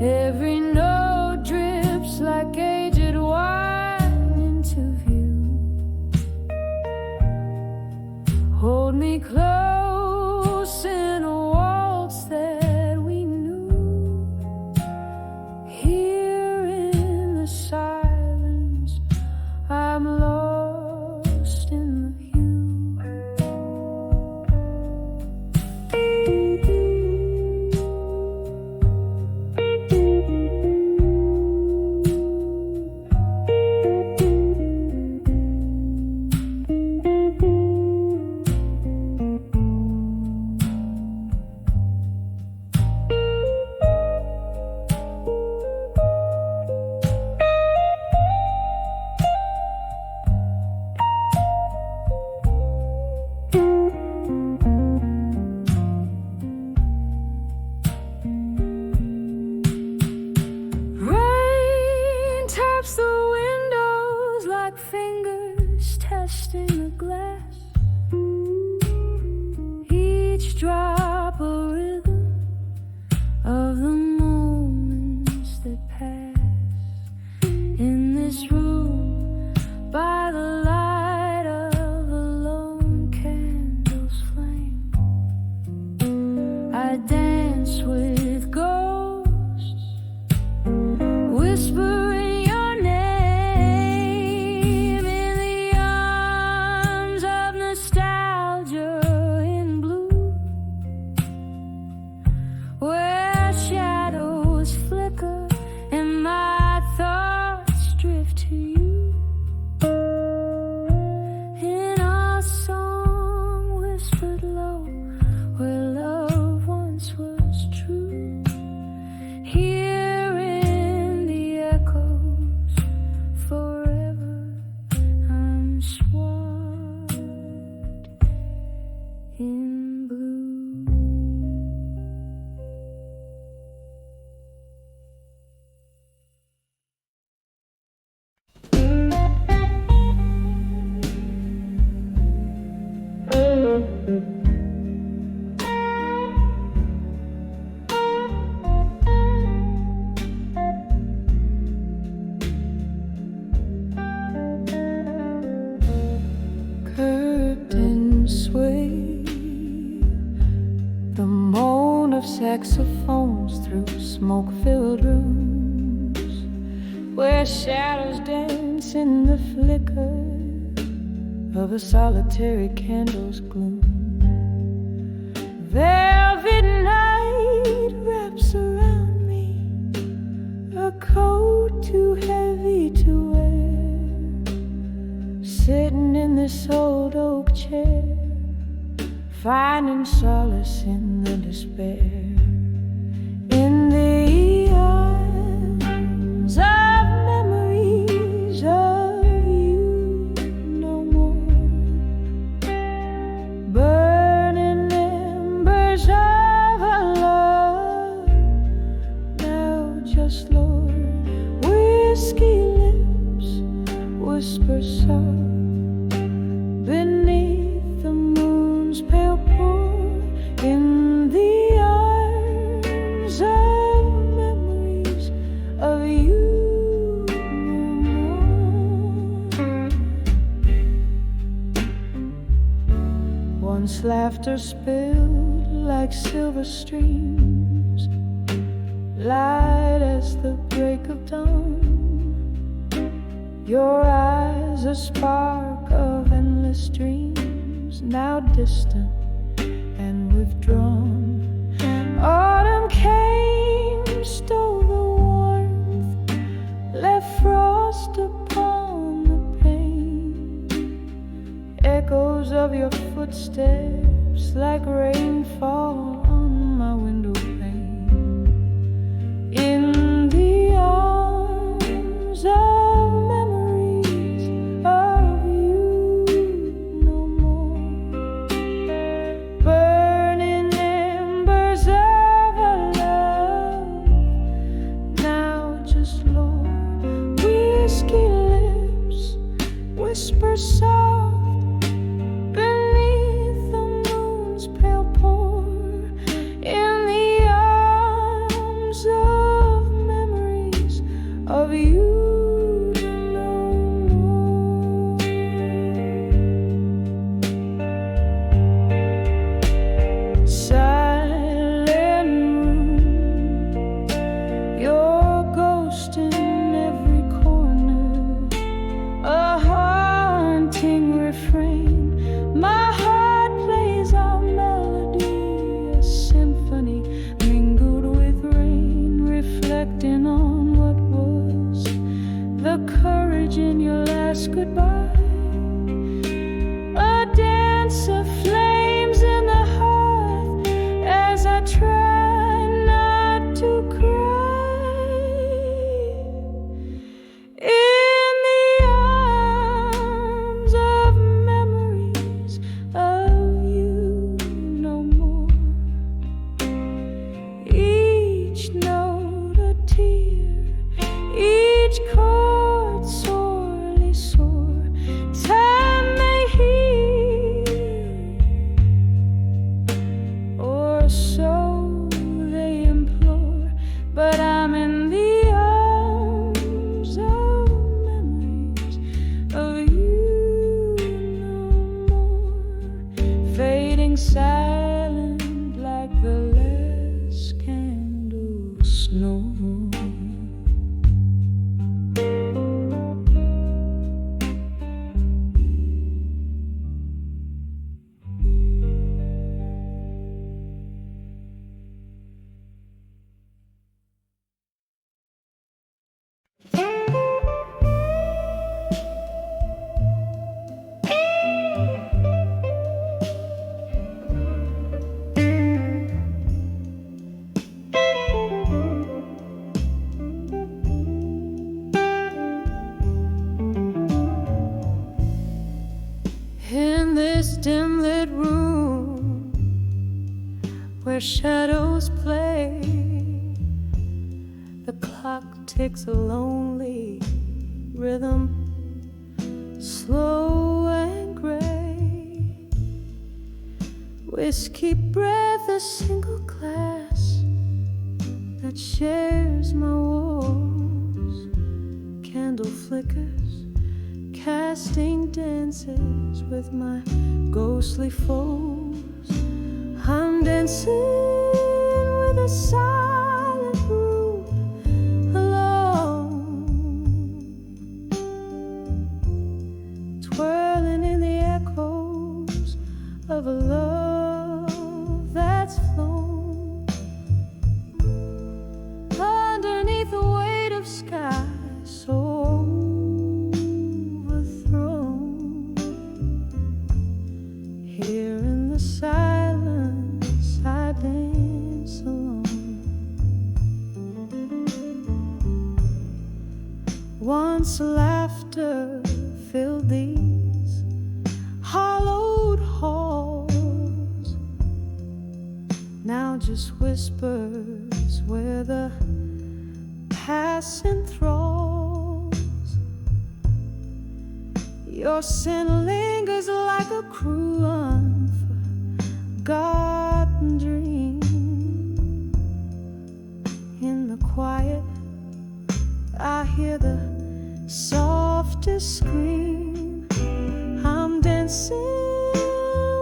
every note drips like aged wine into view. Hold me close in a waltz that we knew. Here in the silence, I'm lost in the rain taps the windows like fingers testing the glass. Each drop a rhythm of the moments that pass. In this room, by the light of a lone candle's flame, I dance with ghosts, whispering your name. In the arms of nostalgia in blue, where shadows flicker and my thoughts drift to you. In a song whispered low, where love once was true. Here in the echoes, forever I'm swathed in blue. Curtains sway, the moan of saxophones through smoke-filled rooms, where shadows dance in the flicker of a solitary candle's gloom. Velvet night wraps around me, a coat too heavy to wear, sitting in this old oak chair, finding solace in the despair. In the arms of memories of you no more, burning embers of a love now just Lord. Whiskey lips whisper soft beneath the laughter spilled like silver streams, light as the break of dawn. Your eyes a spark of endless dreams, now distant and withdrawn. Autumn came, stole the warmth, left frost upon the pane. Echoes of your footsteps like rainfall on my window pane. In the arms of memories of you no more, burning embers of a love now just Lord. Whiskey lips whisper soft beneath the moon's pale pour. In the arms of memories of you no more. Silent room, your ghost in every corner, a haunting refrain. My heart plays our melody, a symphony mingled with rain, reflecting on what was, the courage in your last goodbye. A dance of flames in the hearth as I try not to cry. In the arms of memories of you no more. Each note a tear, each chord sorely sore. Time may heal, or so they implore, but I'm in the arms of memories of you no more. Fading silent like the last candle snow. In this dim lit room where shadows play, the clock takes a lonely rhythm, slow and gray. Whiskey breath, a single glass that shares my walls. Candle flickers, casting dances with my ghostly foes. I'm dancing with a silent room alone, twirling in the echoes of a love that's flown underneath the weight of sky so overthrown. Here in the silence I dance alone. Once laughter filled these hollowed halls, now just whispers where the past enthralls. Your scent lingers like a cruel unforgotten dream. In the quiet I hear the softest scream. I'm dancing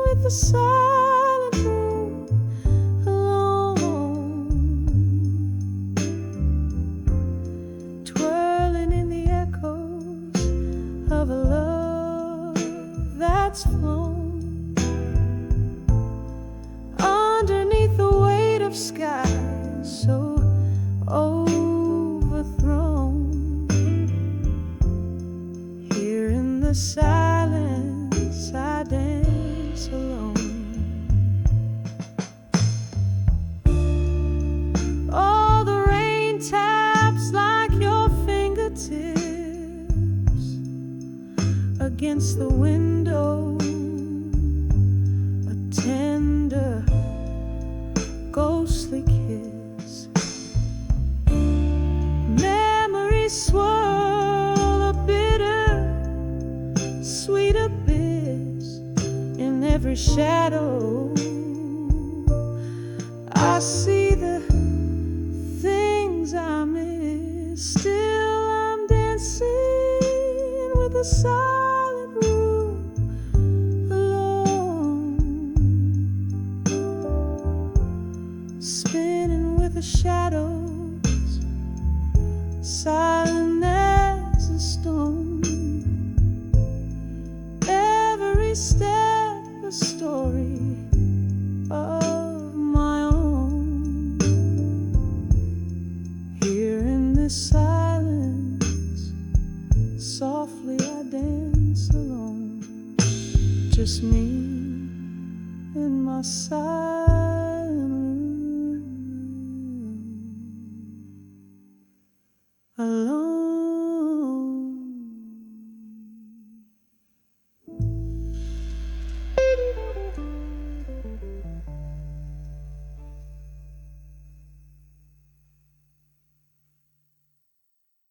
with the silence the silence I dance alone. All the rain taps like your fingertips against the window, a tender, ghostly kiss. Memories swirl a bitter, sweet abyss in every shadow. I see the things I miss. Still I'm dancing with the silent room alone, spinning with the shadows, silent as a stone. Every step a story of my own. Here in this silence, softly I dance alone, just me and my silence.